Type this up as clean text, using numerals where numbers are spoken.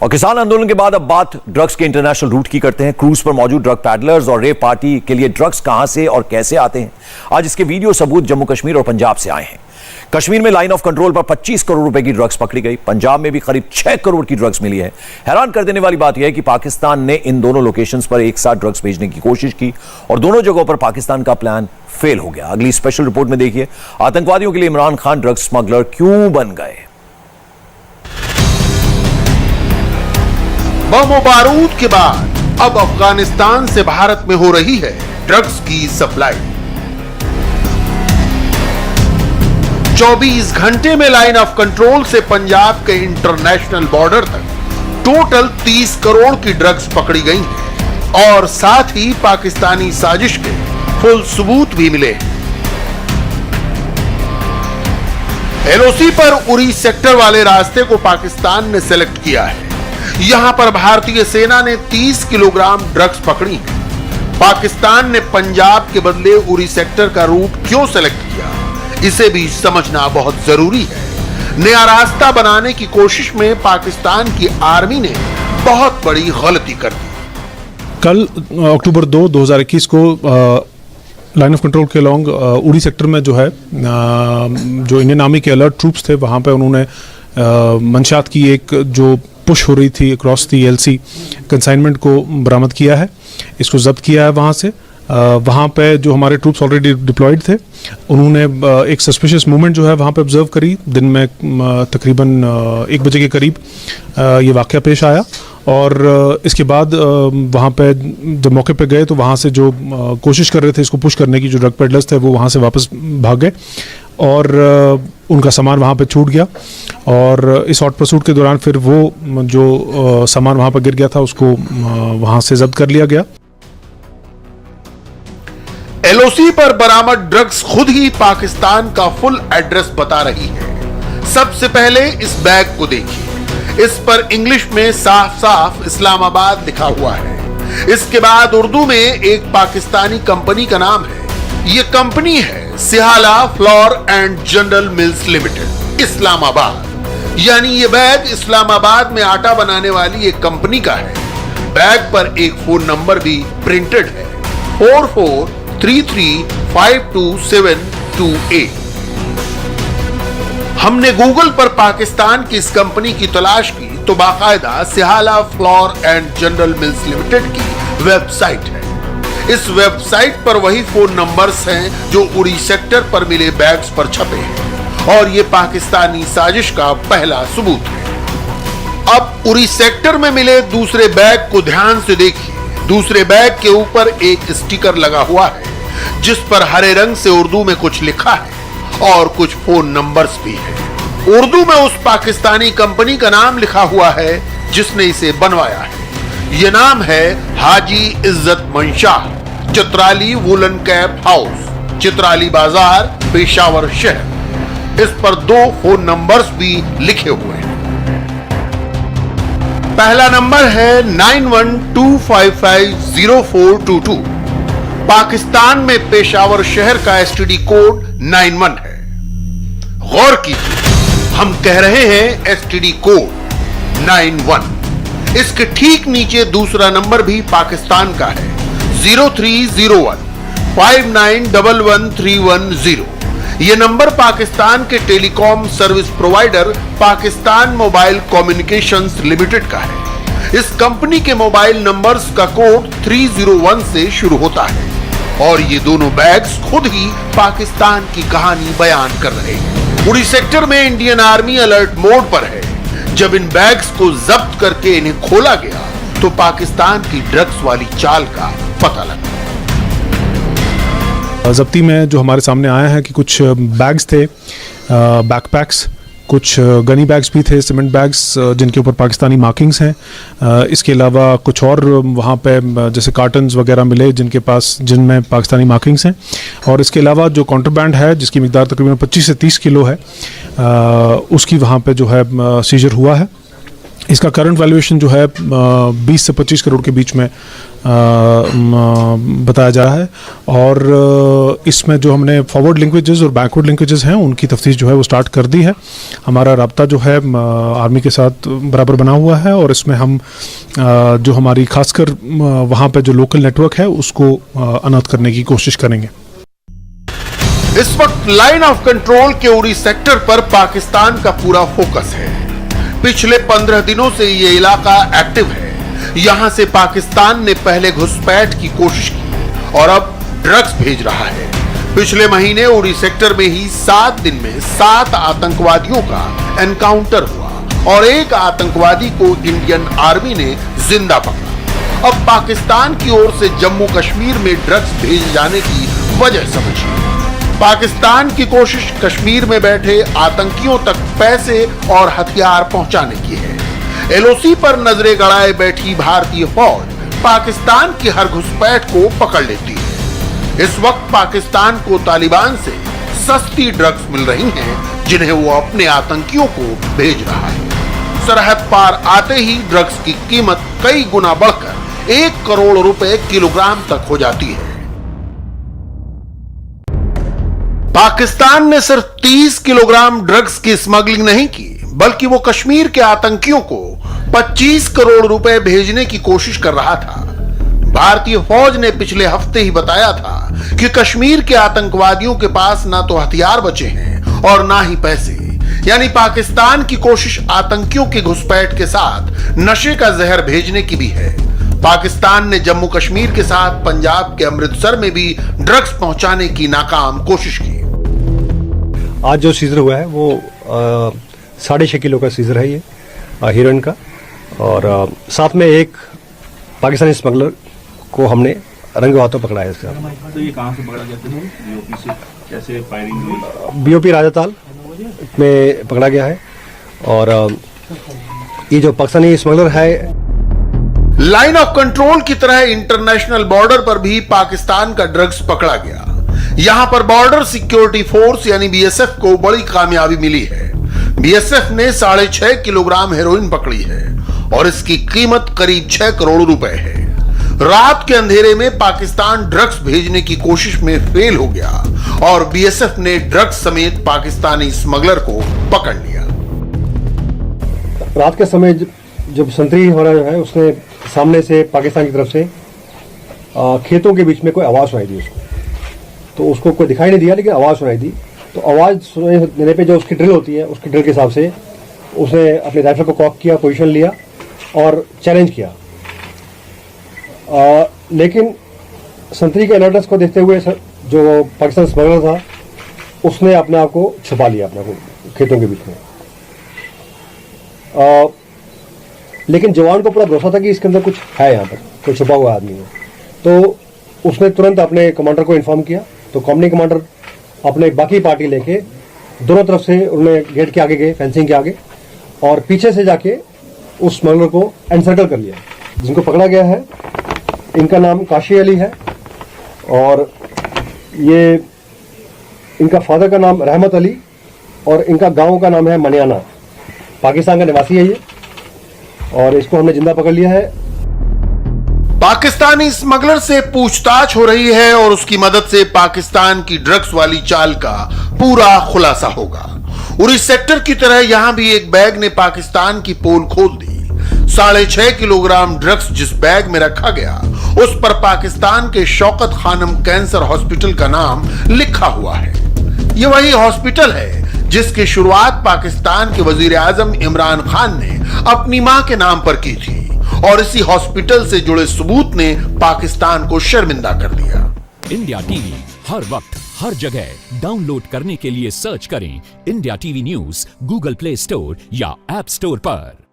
और किसान आंदोलन के बाद अब बात ड्रग्स के इंटरनेशनल रूट की करते हैं। क्रूज पर मौजूद ड्रग पैडलर्स और रेव पार्टी के लिए ड्रग्स कहां से और कैसे आते हैं, आज इसके वीडियो सबूत जम्मू कश्मीर और पंजाब से आए हैं। कश्मीर में लाइन ऑफ कंट्रोल पर 25 करोड़ रुपए की ड्रग्स पकड़ी गई। पंजाब में भी करीब 6 करोड़ की ड्रग्स मिली है। हैरान कर देने वाली बात यह है कि पाकिस्तान ने इन दोनों लोकेशंस पर एक साथ ड्रग्स भेजने की कोशिश की और दोनों जगहों पर पाकिस्तान का प्लान फेल हो गया। अगली स्पेशल रिपोर्ट में देखिए, आतंकवादियों के लिए इमरान खान ड्रग्स स्मगलर क्यों बन गए। बम और बारूद के बाद अब अफगानिस्तान से भारत में हो रही है ड्रग्स की सप्लाई। 24 घंटे में लाइन ऑफ कंट्रोल से पंजाब के इंटरनेशनल बॉर्डर तक टोटल 30 करोड़ की ड्रग्स पकड़ी गई हैं और साथ ही पाकिस्तानी साजिश के फुल सबूत भी मिले। एलओसी पर उरी सेक्टर वाले रास्ते को पाकिस्तान ने सेलेक्ट किया है। यहां पर भारतीय सेना ने 30 किलोग्राम ड्रग्स पकड़ी है। पाकिस्तान ने पंजाब के बदले उरी सेक्टर का रूट क्यों सेलेक्ट किया, इसे भी समझना बहुत जरूरी है। नया रास्ता बनाने की कोशिश में पाकिस्तान की आर्मी ने बहुत बड़ी गलती कर दी। कल अक्टूबर 2, 2021 को लाइन ऑफ कंट्रोल के लॉन्ग उरी सेक्टर में जो है जो इंडियन आर्मी के अलर्ट ट्रूप्स थे, वहाँ पे उन्होंने मंशात की एक जो पुश हो रही थी अक्रॉस दी एलसी कंसाइनमेंट को बरामद किया है, इसको जब्त किया है। वहाँ से वहाँ पे जो हमारे ट्रूप्स ऑलरेडी डिप्लॉयड थे, उन्होंने एक सस्पिशियस मूवमेंट जो है वहाँ पे ऑब्जर्व करी। दिन में तकरीबन 1 बजे के करीब ये वाक़या पेश आया और इसके बाद वहाँ पे जब मौके पे गए तो वहाँ से जो कोशिश कर रहे थे इसको पुश करने की, जो ड्रग पेडलर्स थे, वो वहाँ से वापस भाग गए और उनका सामान वहाँ पे छूट गया। और इस हॉट परसूट के दौरान फिर वो जो सामान वहाँ पर गिर गया था उसको वहाँ से जब्त कर लिया गया। एलओसी पर बरामद ड्रग्स खुद ही पाकिस्तान का फुल एड्रेस बता रही है। सबसे पहले इस बैग को देखिए, इस पर इंग्लिश में साफ साफ इस्लामाबाद लिखा हुआ है। इसके बाद उर्दू में एक पाकिस्तानी कंपनी का नाम है। यह कंपनी है Sihala flour and general mills limited, Islamabad. यानी ये बैग इस्लामाबाद में आटा बनाने वाली एक कंपनी का है। बैग पर एक फोन नंबर भी प्रिंटेड है, 4433522728। हमने गूगल पर पाकिस्तान की इस कंपनी की तलाश की तो बाकायदा Sihala flour and general mills limited की वेबसाइट है। इस वेबसाइट पर वही फोन नंबर्स हैं जो उरी सेक्टर पर मिले बैग्स पर छपे हैं और ये पाकिस्तानी साजिश का पहला सबूत है। अब उरी सेक्टर में मिले दूसरे बैग को ध्यान से देखिए। दूसरे बैग के ऊपर एक स्टिकर लगा हुआ है जिस पर हरे रंग से उर्दू में कुछ लिखा है और कुछ फोन नंबर्स भी है। उर्दू में उस पाकिस्तानी कंपनी का नाम लिखा हुआ है जिसने इसे बनवाया है। यह नाम है Haji Izzat Manshah, Chitrali woollen cap house, Chitrali Bazaar, Peshawar शहर। इस पर 2 फोन नंबर्स भी लिखे हुए हैं। पहला नंबर है 9125504222। पाकिस्तान में पेशावर शहर का एसटीडी कोड 91 है। गौर कीजिए, हम कह रहे हैं एसटीडी कोड 91। इसके ठीक नीचे दूसरा नंबर भी पाकिस्तान का है, 030159113110। यह नंबर पाकिस्तान के telecom service provider Pakistan mobile communications limited का है। इस कंपनी के मोबाइल नंबर्स का कोड 301 से शुरू होता है और ये दोनों बैग्स खुद ही पाकिस्तान की कहानी बयान कर रहे हैं। उरी सेक्टर में इंडियन आर्मी अलर्ट मोड पर है। जब इन बैग्स को जब्त करके इन्हें खोला गया तो पाकिस्तान की ड्रग्स वाली चाल का पता लगा। जब्ती में जो हमारे सामने आया है कि कुछ बैग्स थे, बैकपैक्स, कुछ गनी बैग्स भी थे, सीमेंट बैग्स जिनके ऊपर पाकिस्तानी मार्किंग्स हैं। इसके अलावा कुछ और वहाँ पे जैसे कार्टन्स वगैरह मिले जिनमें पाकिस्तानी मार्किंग्स हैं। और इसके अलावा जो कॉन्ट्रबैंड है जिसकी मिकदार तकरीबन 25 से 30 किलो है, उसकी वहाँ पे जो है सीजर हुआ है। इसका करंट वैल्यूएशन जो है 20 से 25 करोड़ के बीच में बताया जा रहा है। और इसमें जो हमने फॉरवर्ड लिंकेजेस और बैकवर्ड लिंकेजेस हैं उनकी तफ्तीश जो है वो स्टार्ट कर दी है। हमारा राब्ता जो है आर्मी के साथ बराबर बना हुआ है और इसमें हम जो हमारी खासकर वहाँ पे जो लोकल नेटवर्क है उसको अनर्थ करने की कोशिश करेंगे। इस वक्त लाइन ऑफ कंट्रोल के उरी सेक्टर पर पाकिस्तान का पूरा फोकस है। पिछले 15 दिनों से ये इलाका एक्टिव है। यहां से पाकिस्तान ने पहले घुसपैठ की कोशिश की और अब ड्रग्स भेज रहा है। पिछले महीने उरी सेक्टर में ही 7 दिन में 7 आतंकवादियों का एनकाउंटर हुआ और एक आतंकवादी को इंडियन आर्मी ने जिंदा पकड़ा। अब पाकिस्तान की ओर से जम्मू कश्मीर में ड्रग्स भेजे जाने की वजह समझिए। पाकिस्तान की कोशिश कश्मीर में बैठे आतंकियों तक पैसे और हथियार पहुंचाने की है। एलओसी पर नजरें गड़ाए बैठी भारतीय फौज पाकिस्तान की हर घुसपैठ को पकड़ लेती है। इस वक्त पाकिस्तान को तालिबान से सस्ती ड्रग्स मिल रही हैं, जिन्हें वो अपने आतंकियों को भेज रहा है। सरहद पार आते ही ड्रग्स की कीमत कई गुना बढ़कर 1 करोड़ रुपए किलोग्राम तक हो जाती है। पाकिस्तान ने सिर्फ 30 किलोग्राम ड्रग्स की स्मगलिंग नहीं की, बल्कि वो कश्मीर के आतंकियों को 25 करोड़ रुपए भेजने की कोशिश कर रहा था। भारतीय फौज ने पिछले हफ्ते ही बताया था कि कश्मीर के आतंकवादियों के पास ना तो हथियार बचे हैं और ना ही पैसे। यानी पाकिस्तान की कोशिश आतंकियों की घुसपैठ के साथ नशे का जहर भेजने की भी है। पाकिस्तान ने जम्मू कश्मीर के साथ पंजाब के अमृतसर में भी ड्रग्स पहुंचाने की नाकाम कोशिश की। आज जो सीजर हुआ है वो 6.5 किलो का सीजर है ये हीरोइन का, और साथ में एक पाकिस्तानी स्मगलर को हमने रंगे हाथों पकड़ा है। इसका तो ये कहां से पकड़ा गया था? बीओपी से कैसे फायरिंग हुई? बीओपी राजाताल में पकड़ा गया है। और ये जो पाकिस्तानी स्मगलर है, लाइन ऑफ कंट्रोल की तरह इंटरनेशनल बॉर्डर पर भी पाकिस्तान का ड्रग्स पकड़ा गया। यहां पर बॉर्डर सिक्योरिटी फोर्स यानी बीएसएफ को बड़ी कामयाबी मिली है। बीएसएफ ने 6.5 किलोग्राम हेरोइन पकड़ी है और इसकी कीमत करीब 6 करोड़ रुपए है। रात के अंधेरे में पाकिस्तान ड्रग्स भेजने की कोशिश में फेल हो गया और बीएसएफ ने ड्रग्स समेत पाकिस्तानी स्मगलर को पकड़ लिया। रात के समय जब संतरी हो रहा है, उसने सामने से पाकिस्तान की तरफ से खेतों के बीच में कोई आवाज सुनाई दी उसको। तो उसको कोई दिखाई नहीं दिया, लेकिन आवाज सुनाई दी। तो आवाज सुनाई देने पे जो उसकी ड्रिल होती है, उसकी ड्रिल के हिसाब से उसने अपने राइफल को कॉक किया, पोजीशन लिया और चैलेंज किया। लेकिन संतरी के अलर्टनेस को देखते हुए जो पाकिस्तान स्मगलर था, उसने अपने आप को छुपा लिया अपने को खेतों के बीच में। लेकिन जवान को पूरा भरोसा था कि इसके अंदर कुछ है, यहाँ पर कोई छुपा हुआ आदमी है। तो उसने तुरंत अपने कमांडर को इन्फॉर्म किया। तो कंपनी कमांडर अपने बाकी पार्टी लेके दोनों तरफ से उन्होंने गेट के आगे गए, फेंसिंग के आगे, और पीछे से जाके उस स्मगलर को एनसर्कल कर लिया। जिनको पकड़ा गया है, इनका नाम काशी अली है और ये इनका फादर का नाम रहमत अली और इनका गांव का नाम है मनियाना। पाकिस्तान का निवासी है ये, और इसको हमने जिंदा पकड़ लिया है। पाकिस्तानी स्मगलर से पूछताछ हो रही है और उसकी मदद से पाकिस्तान की ड्रग्स वाली चाल का पूरा खुलासा होगा। उरी सेक्टर की तरह यहां भी एक बैग ने पाकिस्तान की पोल खोल दी। 6.5 किलोग्राम ड्रग्स जिस बैग में रखा गया, उस पर पाकिस्तान के शौकत खानम कैंसर हॉस्पिटल का नाम लिखा हुआ है। ये वही हॉस्पिटल है जिसकी शुरुआत पाकिस्तान के वजीर आजम इमरान खान ने अपनी मां के नाम पर की थी, और इसी हॉस्पिटल से जुड़े सबूत ने पाकिस्तान को शर्मिंदा कर दिया। इंडिया टीवी हर वक्त हर जगह डाउनलोड करने के लिए सर्च करें India TV news Google play store या ऐप स्टोर पर।